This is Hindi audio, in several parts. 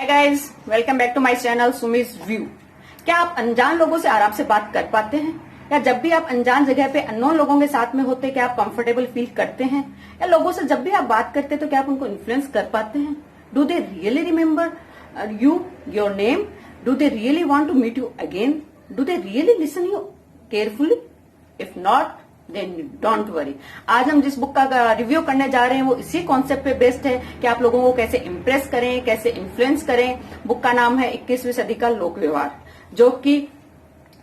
Guys, welcome back to my channel Sumi's view. क्या आप अनजान लोगों से आराम से बात कर पाते हैं? या जब भी आप अनजान जगह पे अननोन लोगों के साथ में होते हैं क्या आप कंफर्टेबल फील करते हैं? या लोगों से जब भी आप बात करते हैं तो क्या आप उनको इन्फ्लुएंस कर पाते हैं? Do they really remember you, your name? Do they really want to meet you again? Do they really listen you carefully? If not then don't worry. आज हम जिस बुक का रिव्यू करने जा रहे हैं वो इसी कॉन्सेप्ट पे बेस्ड है कि आप लोगों को कैसे इम्प्रेस करें, कैसे इन्फ्लुएंस करें। बुक का नाम है 21वीं सदी का लोक व्यवहार, जो कि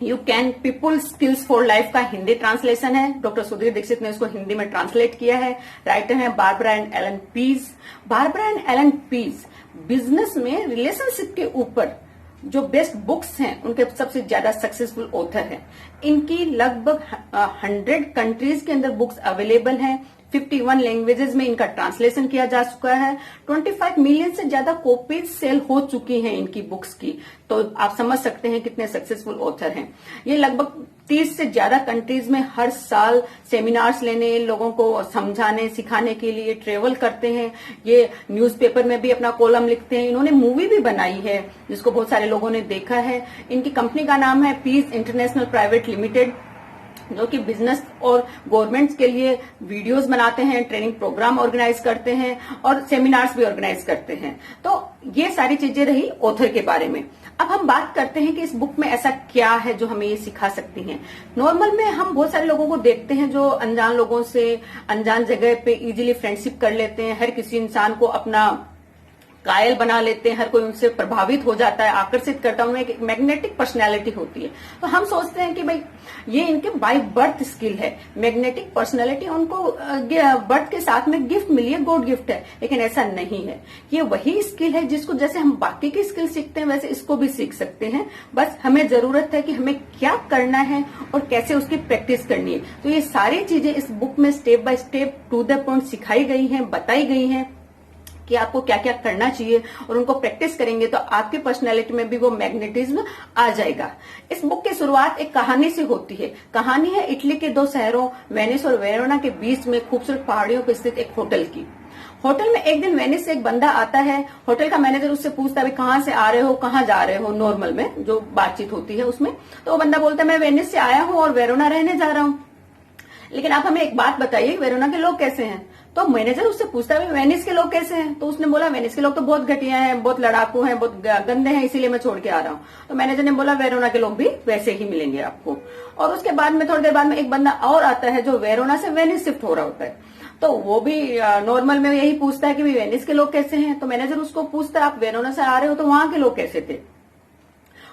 you can people skills for life का हिंदी ट्रांसलेशन है। डॉक्टर सुधीर दीक्षित ने इसको हिंदी में ट्रांसलेट किया है। राइटर है Barbara and Allan Pease. Barbara and Allan Pease business में रिलेशनशिप के ऊपर जो बेस्ट बुक्स हैं उनके सबसे ज्यादा सक्सेसफुल ऑथर हैं। इनकी लगभग 100 कंट्रीज के अंदर बुक्स अवेलेबल हैं। 51 लैंग्वेजेस में इनका ट्रांसलेशन किया जा चुका है। 25 मिलियन से ज्यादा कॉपीज सेल हो चुकी हैं इनकी बुक्स की। तो आप समझ सकते हैं कितने सक्सेसफुल ऑथर हैं। ये लगभग 30 से ज्यादा कंट्रीज में हर साल सेमिनार्स लेने, लोगों को समझाने सिखाने के लिए ट्रेवल करते हैं। ये न्यूज़पेपर में भी अपना कॉलम लिखते हैं। इन्होंने मूवी भी बनाई है जिसको बहुत सारे लोगों ने देखा है। इनकी कंपनी का नाम है पीस इंटरनेशनल प्राइवेट लिमिटेड, जो कि बिजनेस और गवर्नमेंट्स के लिए वीडियोस बनाते हैं, ट्रेनिंग प्रोग्राम ऑर्गेनाइज करते हैं और सेमिनार्स भी ऑर्गेनाइज करते हैं। तो ये सारी चीजें रही ऑथर के बारे में। अब हम बात करते हैं कि इस बुक में ऐसा क्या है जो हमें ये सिखा सकती हैं। नॉर्मल में हम बहुत सारे लोगों को देखते हैं जो अनजान लोगों से अनजान जगह पे इजीली फ्रेंडशिप कर लेते हैं। हर किसी इंसान को अपना कायल बना लेते हैं, हर कोई उनसे प्रभावित हो जाता है, आकर्षित करता है। उनमें एक मैग्नेटिक पर्सनैलिटी होती है। तो हम सोचते हैं कि भाई ये इनके बाय बर्थ स्किल है। मैग्नेटिक पर्सनैलिटी उनको बर्थ के साथ में गिफ्ट मिली है, गॉड गिफ्ट है। लेकिन ऐसा नहीं है। ये वही स्किल है जिसको जैसे हम बाकी की स्किल सीखते हैं वैसे इसको भी सीख सकते हैं। बस हमें जरूरत है कि हमें क्या करना है और कैसे उसकी प्रैक्टिस करनी है। तो ये सारी चीजें इस बुक में step by step to the point सिखाई गई हैं, बताई गई हैं कि आपको क्या क्या करना चाहिए और उनको प्रैक्टिस करेंगे तो आपकी पर्सनैलिटी में भी वो मैग्नेटिज्म आ जाएगा। इस बुक की शुरुआत एक कहानी से होती है। कहानी है इटली के दो शहरों वेनिस और वेरोना के बीच में खूबसूरत पहाड़ियों पर स्थित एक होटल की। होटल में एक दिन वेनिस से एक बंदा आता है। होटल का मैनेजर उससे पूछता है कहाँ से आ रहे हो, कहाँ जा रहे हो। नॉर्मल में जो बातचीत होती है उसमें तो वो बंदा बोलता है मैं वेनिस से आया हूँ और वेरोना रहने जा रहा हूँ। लेकिन आप हमें एक बात बताइए, वेरोना के लोग कैसे हैं? तो मैनेजर उससे पूछता है वेनिस के लोग कैसे हैं? तो उसने बोला वेनिस के लोग तो बहुत घटिया हैं, बहुत लड़ाकू हैं, बहुत गंदे हैं, इसीलिए मैं छोड़ के आ रहा हूँ। तो मैनेजर ने बोला वेरोना के लोग भी वैसे ही मिलेंगे आपको। और उसके बाद में थोड़ी देर बाद में एक बंदा और आता है जो वेरोना से वेनिस शिफ्ट हो रहा होता है। तो वो भी नॉर्मल में यही पूछता है कि वेनिस के लोग कैसे हैं। तो मैनेजर उसको पूछता है आप वेरोना से आ रहे हो तो वहां के लोग कैसे थे?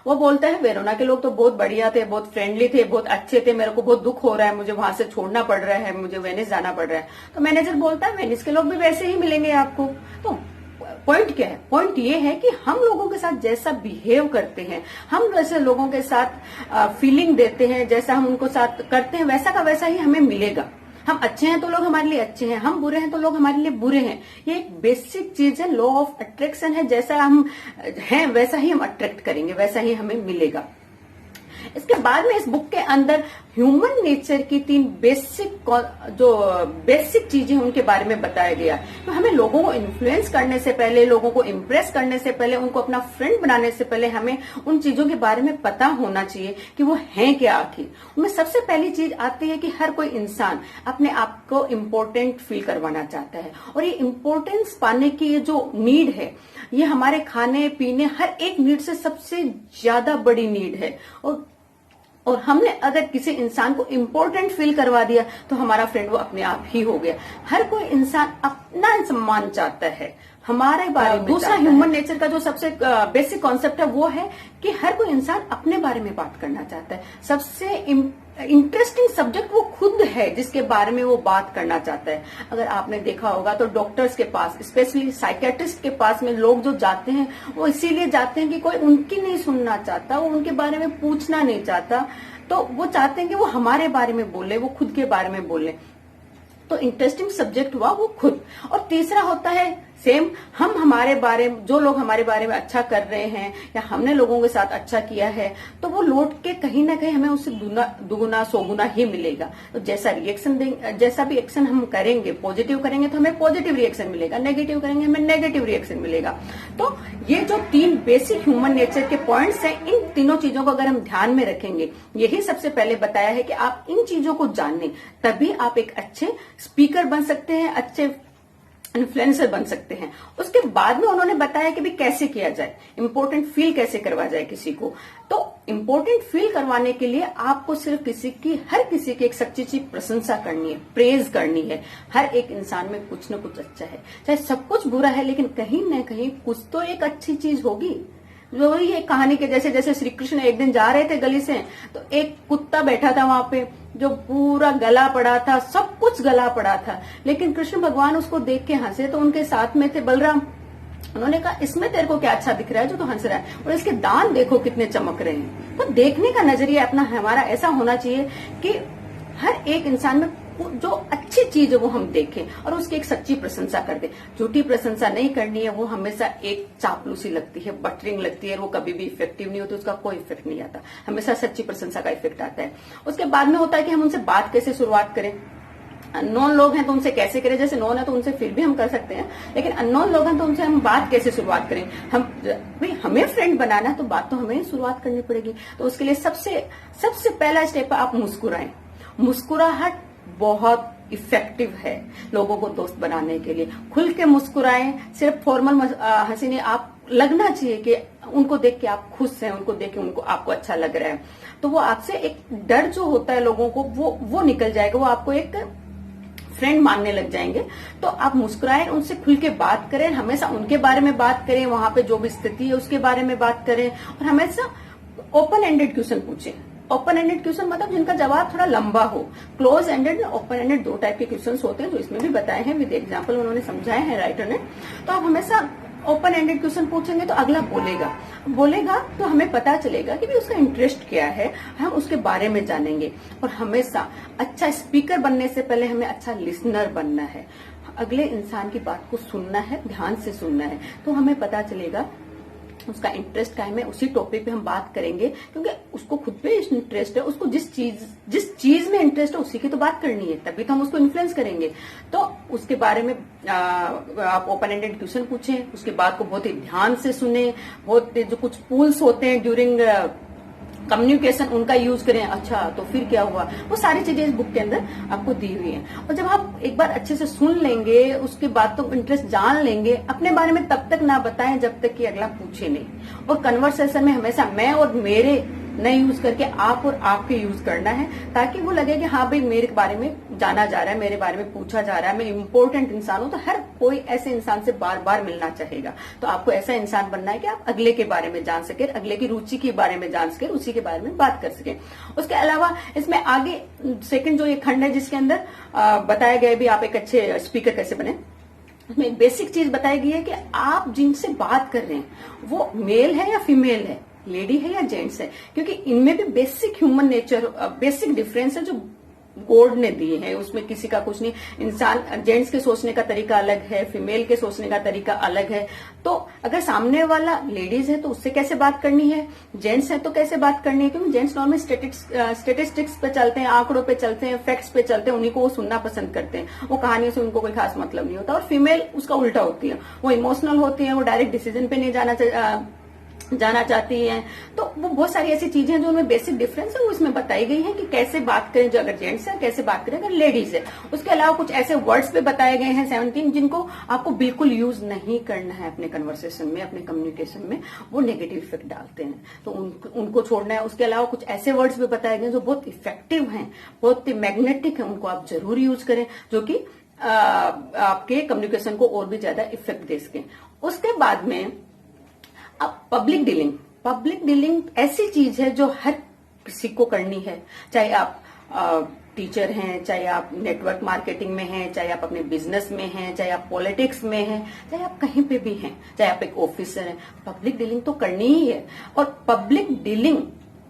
वो बोलता है वेरोना के लोग तो बहुत बढ़िया थे, बहुत फ्रेंडली थे, बहुत अच्छे थे। मेरे को बहुत दुख हो रहा है, मुझे वहां से छोड़ना पड़ रहा है, मुझे वेनिस जाना पड़ रहा है। तो मैनेजर बोलता है वेनिस के लोग भी वैसे ही मिलेंगे आपको। तो पॉइंट क्या है? पॉइंट ये है कि हम लोगों के साथ जैसा बिहेव करते हैं, हम वैसे लोगों के साथ फीलिंग देते हैं, जैसा हम उनको साथ करते हैं वैसा का वैसा ही हमें मिलेगा। हम अच्छे हैं तो लोग हमारे लिए अच्छे हैं, हम बुरे हैं तो लोग हमारे लिए बुरे हैं। ये एक बेसिक चीज है, लॉ ऑफ अट्रैक्शन है। जैसा हम हैं वैसा ही हम अट्रैक्ट करेंगे, वैसा ही हमें मिलेगा। इसके बाद में इस बुक के अंदर ह्यूमन नेचर की 3 बेसिक चीजें उनके बारे में बताया गया। तो हमें लोगों को इन्फ्लुएंस करने से पहले, लोगों को इम्प्रेस करने से पहले, उनको अपना फ्रेंड बनाने से पहले हमें उन चीजों के बारे में पता होना चाहिए कि वो हैं क्या आखिर। उनमें सबसे पहली चीज आती है कि हर कोई इंसान अपने आप को इम्पोर्टेंट फील करवाना चाहता है। और ये इम्पोर्टेंस पाने की ये जो नीड है, ये हमारे खाने पीने हर एक नीड से सबसे ज्यादा बड़ी नीड है। और हमने अगर किसी इंसान को इम्पोर्टेंट फील करवा दिया तो हमारा फ्रेंड वो अपने आप ही हो गया। हर कोई इंसान अपना सम्मान चाहता है, हमारे बारे में। दूसरा ह्यूमन नेचर का जो सबसे बेसिक कॉन्सेप्ट है वो है कि हर कोई इंसान अपने बारे में बात करना चाहता है। सबसे इंटरेस्टिंग सब्जेक्ट वो खुद है जिसके बारे में वो बात करना चाहता है। अगर आपने देखा होगा तो डॉक्टर्स के पास, स्पेशली साइकेट्रिस्ट के पास में लोग जो जाते हैं वो इसीलिए जाते हैं कि कोई उनकी नहीं सुनना चाहता, वो उनके बारे में पूछना नहीं चाहता। तो वो चाहते हैं कि वो हमारे बारे में बोले, वो खुद के बारे में बोले। तो इंटरेस्टिंग सब्जेक्ट हुआ वो खुद। और तीसरा होता है सेम, हम हमारे बारे में, जो लोग हमारे बारे में अच्छा कर रहे हैं या हमने लोगों के साथ अच्छा किया है तो वो लौट के कहीं ना कहीं हमें उससे दुगुना सौगुना ही मिलेगा। तो जैसा रिएक्शन देंगे, जैसा भी एक्शन हम करेंगे, पॉजिटिव करेंगे तो हमें पॉजिटिव रिएक्शन मिलेगा, नेगेटिव करेंगे हमें नेगेटिव रिएक्शन मिलेगा। तो ये जो 3 बेसिक ह्यूमन नेचर के पॉइंट्स हैं, इन तीनों चीजों को अगर हम ध्यान में रखेंगे, यही सबसे पहले बताया है कि आप इन चीजों को जानें, तभी आप एक अच्छे स्पीकर बन सकते हैं, अच्छे इन्फ्लुएंसर बन सकते हैं। उसके बाद में उन्होंने बताया कि भी कैसे किया जाए, इंपॉर्टेंट फील कैसे करवा जाए किसी को। तो इंपॉर्टेंट फील करवाने के लिए आपको सिर्फ हर किसी की एक सच्ची सी प्रशंसा करनी है, प्रेज करनी है। हर एक इंसान में कुछ न कुछ अच्छा है, चाहे सब कुछ बुरा है, लेकिन कहीं न कहीं कुछ तो एक अच्छी चीज होगी। वही एक कहानी के जैसे, जैसे श्री कृष्ण एक दिन जा रहे थे गली से, तो एक कुत्ता बैठा था वहां पे जो पूरा गला पड़ा था, सब कुछ गला पड़ा था, लेकिन कृष्ण भगवान उसको देख के हंसे। तो उनके साथ में थे बलराम, उन्होंने कहा इसमें तेरे को क्या अच्छा दिख रहा है जो तू हंस रहा है, और इसके दांत देखो कितने चमक रहे हैं। तो देखने का नजरिया अपना हमारा ऐसा होना चाहिए कि हर एक इंसान में जो अच्छी चीज है वो हम देखें और उसकी एक सच्ची प्रशंसा कर दें। झूठी प्रशंसा नहीं करनी है, वो हमेशा एक चापलूसी लगती है, बटरिंग लगती है, वो कभी भी इफेक्टिव नहीं होती, उसका कोई इफेक्ट नहीं आता। हमेशा सच्ची प्रशंसा का इफेक्ट आता है। उसके बाद में होता है कि हम उनसे बात कैसे शुरुआत करें। अननोन लोग हैं तो उनसे कैसे करें, जैसे नोन है तो उनसे फिर भी हम कर सकते हैं, लेकिन अननोन लोग हैं तो उनसे हम बात कैसे शुरुआत करें। हमें फ्रेंड बनाना है तो बात तो हमें शुरुआत करनी पड़ेगी। तो उसके लिए सबसे पहला स्टेप आप मुस्कुराएं। मुस्कुराहट बहुत इफेक्टिव है लोगों को दोस्त बनाने के लिए। खुल के मुस्कुराएं, सिर्फ फॉर्मल हंसी नहीं, आप लगना चाहिए कि उनको देख के आप खुश हैं, उनको देख के आपको अच्छा लग रहा है। तो वो आपसे एक डर जो होता है लोगों को वो निकल जाएगा, वो आपको एक फ्रेंड मानने लग जाएंगे। तो आप मुस्कुराएं, उनसे खुल के बात करें, हमेशा उनके बारे में बात करें, वहां पे जो भी स्थिति है उसके बारे में बात करें, और हमेशा ओपन एंडेड क्वेश्चन पूछें। ओपन एंडेड क्वेश्चन मतलब जिनका जवाब थोड़ा लंबा हो। क्लोज एंडेड, ओपन एंडेड, दो टाइप के क्वेश्चन होते हैं जो इसमें भी बताए हैं, विद एग्जाम्पल उन्होंने समझाए हैं राइटर ने। तो आप हमेशा ओपन एंडेड क्वेश्चन पूछेंगे तो अगला बोलेगा तो हमें पता चलेगा कि भी उसका इंटरेस्ट क्या है, हम उसके बारे में जानेंगे। और हमेशा अच्छा स्पीकर बनने से पहले हमें अच्छा लिसनर बनना है। अगले इंसान की बात को सुनना है, ध्यान से सुनना है, तो हमें पता चलेगा उसका इंटरेस्ट क्या है। मैं उसी टॉपिक पे हम बात करेंगे, क्योंकि उसको खुद पे इंटरेस्ट है, उसको जिस चीज में इंटरेस्ट है उसी की तो बात करनी है, तभी तो हम उसको इन्फ्लुएंस करेंगे। तो उसके बारे में आप ओपन एंडेड क्वेश्चन पूछें, उसके बात को बहुत ही ध्यान से सुने। बहुत जो कुछ टूल्स होते हैं ड्यूरिंग कम्युनिकेशन, उनका यूज करें। अच्छा तो फिर क्या हुआ, वो सारी चीजें इस बुक के अंदर आपको दी हुई हैं। और जब आप एक बार अच्छे से सुन लेंगे, उसके बाद तो इंटरेस्ट जान लेंगे, अपने बारे में तब तक ना बताएं जब तक कि अगला पूछे नहीं। और कन्वर्सेशन में हमेशा मैं और मेरे न यूज करके आप और आपके यूज करना है, ताकि वो लगे कि हाँ भाई मेरे बारे में जाना जा रहा है, मेरे बारे में पूछा जा रहा है, मैं इम्पोर्टेंट इंसान हूं। तो हर कोई ऐसे इंसान से बार बार मिलना चाहेगा। तो आपको ऐसा इंसान बनना है कि आप अगले के बारे में जान सके, अगले की रुचि के बारे में जान सके, उसी के बारे में बात कर सके। उसके अलावा इसमें आगे सेकंड जो ये खंड है जिसके अंदर बताया गया भी आप एक अच्छे स्पीकर कैसे बने, उसमें एक बेसिक चीज बताई गई है कि आप जिनसे बात कर रहे हैं वो मेल है या फीमेल है, लेडी है या जेंट्स है, क्योंकि इनमें भी basic human nature, basic difference है जो गॉड ने दिए हैं। उसमें किसी का कुछ नहीं। इंसान जेंट्स के सोचने का तरीका अलग है, फीमेल के सोचने का तरीका अलग है। तो अगर सामने वाला लेडीज है तो उससे कैसे बात करनी है, जेंट्स है तो कैसे बात करनी है, क्योंकि जेंट्स नॉर्मल स्टेटिस्टिक्स पे चलते हैं, आंकड़ों पे चलते हैं, फैक्ट्स पे चलते हैं, उन्हीं को वो सुनना पसंद करते हैं, वो कहानियों से उनको कोई खास मतलब नहीं होता। और फीमेल उसका उल्टा होती है, वो इमोशनल होती है, वो डायरेक्ट डिसीजन पे नहीं जाना चाहती हैं। तो वो बहुत सारी ऐसी चीजें हैं जो उनमें बेसिक डिफरेंस है वो इसमें बताई गई है कि कैसे बात करें जो अगर जेंट्स है, कैसे बात करें अगर लेडीज है। उसके अलावा कुछ ऐसे वर्ड्स पे बताए गए हैं 17 जिनको आपको बिल्कुल यूज नहीं करना है अपने कन्वर्सेशन में, अपने कम्युनिकेशन में, वो नेगेटिव इफेक्ट डालते हैं, तो उनको छोड़ना है। उसके अलावा कुछ ऐसे वर्ड्स भी बताए गए जो बहुत इफेक्टिव हैं, बहुत मैग्नेटिक है, उनको आप जरूर यूज करें, जो कि आपके कम्युनिकेशन को और भी ज्यादा इफेक्ट दे सके। उसके बाद में अब पब्लिक डीलिंग ऐसी चीज है जो हर किसी को करनी है, चाहे आप टीचर हैं, चाहे आप नेटवर्क मार्केटिंग में हैं, चाहे आप अपने बिजनेस में हैं, चाहे आप पॉलिटिक्स में हैं, चाहे आप कहीं पे भी हैं, चाहे आप एक ऑफिसर हैं, पब्लिक डीलिंग तो करनी ही है। और पब्लिक डीलिंग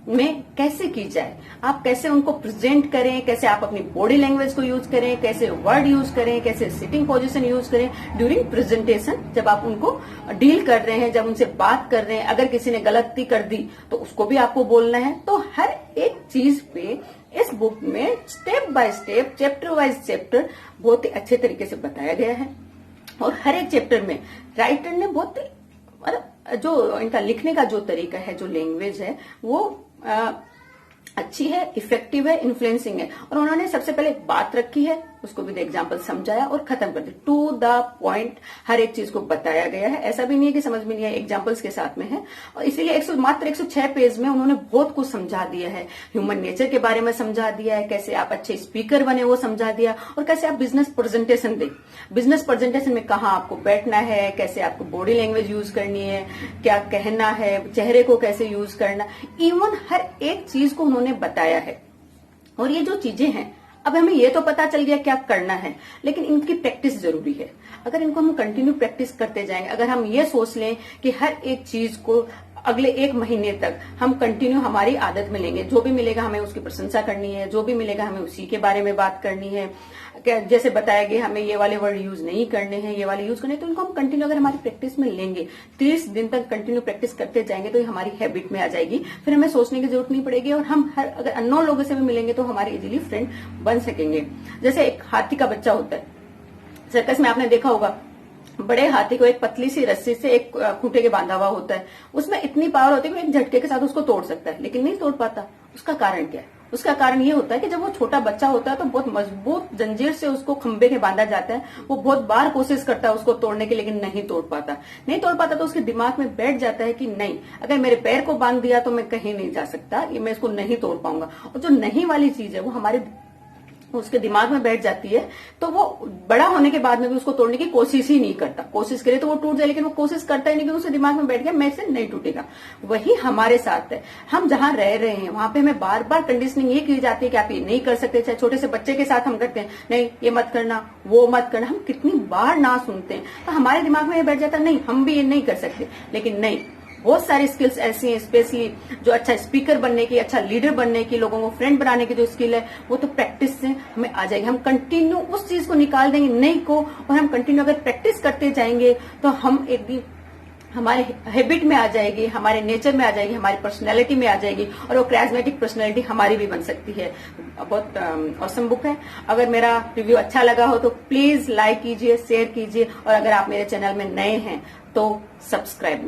में कैसे की जाए, आप कैसे उनको प्रेजेंट करें, कैसे आप अपनी बॉडी लैंग्वेज को यूज करें, कैसे वर्ड यूज करें, कैसे सिटिंग पोजीशन यूज करें ड्यूरिंग प्रेजेंटेशन, जब आप उनको डील कर रहे हैं, जब उनसे बात कर रहे हैं। अगर किसी ने गलती कर दी तो उसको भी आपको बोलना है। तो हर एक चीज पे इस बुक में step by step, chapter wise chapter बहुत ही अच्छे तरीके से बताया गया है। और हर एक चैप्टर में राइटर ने बहुत और जो इनका लिखने का जो तरीका है, जो लैंग्वेज है, वो अच्छी है, इफेक्टिव है, इन्फ्लुएंसिंग है। और उन्होंने सबसे पहले एक बात रखी है, उसको भी एग्जाम्पल समझाया और खत्म कर दिया। टू द पॉइंट हर एक चीज को बताया गया है। ऐसा भी नहीं है कि समझ में नहीं आया, एग्जाम्पल्स के साथ में है। और इसीलिए मात्र 106 पेज में उन्होंने बहुत कुछ समझा दिया है। ह्यूमन नेचर के बारे में समझा दिया है, कैसे आप अच्छे स्पीकर बने वो समझा दिया, और कैसे आप बिजनेस प्रेजेंटेशन दें। बिजनेस प्रेजेंटेशन में कहाँ आपको बैठना है, कैसे आपको बॉडी लैंग्वेज यूज करनी है, क्या कहना है, चेहरे को कैसे यूज करना, इवन हर एक चीज को उन्होंने बताया है। और ये जो चीजें हैं, अब हमें ये तो पता चल गया क्या करना है, लेकिन इनकी प्रैक्टिस जरूरी है। अगर इनको हम कंटिन्यू प्रैक्टिस करते जाएंगे, अगर हम ये सोच लें कि हर एक चीज को अगले 1 महीने तक हम कंटिन्यू हमारी आदत में लेंगे, जो भी मिलेगा हमें उसकी प्रशंसा करनी है, जो भी मिलेगा हमें उसी के बारे में बात करनी है, जैसे बताया गया हमें ये वाले वर्ड यूज नहीं करने हैं, ये वाले यूज करने, तो इनको हम कंटिन्यू अगर हमारी प्रैक्टिस में लेंगे, 30 दिन तक कंटिन्यू प्रैक्टिस करते जाएंगे, तो ये हमारी हैबिट में आ जाएगी। फिर हमें सोचने की जरूरत नहीं पड़ेगी, और हम अगर अननोन लोगों से भी मिलेंगे तो हमारे इजीली फ्रेंड बन सकेंगे। जैसे एक हाथी का बच्चा होता है, सर्कस में आपने देखा होगा, बड़े हाथी को एक पतली सी रस्सी से एक खूंटे के बांधा हुआ होता है। उसमें इतनी पावर होती है कि एक झटके के साथ उसको तोड़ सकता है, लेकिन नहीं तोड़ पाता। उसका कारण क्या है? उसका कारण ये होता है कि जब वो छोटा बच्चा होता है तो बहुत मजबूत जंजीर से उसको खंबे के बांधा जाता है। वो बहुत बार कोशिश करता है उसको तोड़ने की, लेकिन नहीं तोड़ पाता। तो उसके दिमाग में बैठ जाता है कि नहीं, अगर मेरे पैर को बांध दिया तो मैं कहीं नहीं जा सकता, ये मैं इसको नहीं तोड़ पाऊंगा। और जो नहीं वाली चीज है वो हमारे उसके दिमाग में बैठ जाती है, तो वो बड़ा होने के बाद में भी उसको तोड़ने की कोशिश ही नहीं करता। कोशिश करे तो वो टूट जाए, लेकिन वो कोशिश करता ही नहीं, क्योंकि उसके दिमाग में बैठ गया मैं इससे नहीं टूटेगा। वही हमारे साथ है। हम जहां रह रहे हैं वहां पे हमें बार बार कंडीशनिंग ये की जाती है कि आप ये नहीं कर सकते। चाहे छोटे से बच्चे के साथ हम करते हैं, नहीं ये मत करना, वो मत करना। हम कितनी बार ना सुनते हैं, तो हमारे दिमाग में ये बैठ जाता है नहीं हम भी ये नहीं कर सकते। लेकिन नहीं, बहुत सारी स्किल्स ऐसी हैं, स्पेशली जो अच्छा स्पीकर बनने की, अच्छा लीडर बनने की, लोगों को फ्रेंड बनाने की जो स्किल है, वो तो प्रैक्टिस से हमें आ जाएगी। हम कंटिन्यू उस चीज को निकाल देंगे नहीं को, और हम कंटिन्यू अगर प्रैक्टिस करते जाएंगे तो हम एक दिन हमारे हैबिट में आ जाएगी, हमारे नेचर में आ जाएगी, हमारी पर्सनैलिटी में आ जाएगी, और वो कैरिज्मेटिक पर्सनैलिटी हमारी भी बन सकती है। बहुत ऑसम बुक है। अगर मेरा रिव्यू अच्छा लगा हो तो प्लीज लाइक कीजिए, शेयर कीजिए, और अगर आप मेरे चैनल में नए हैं तो सब्सक्राइब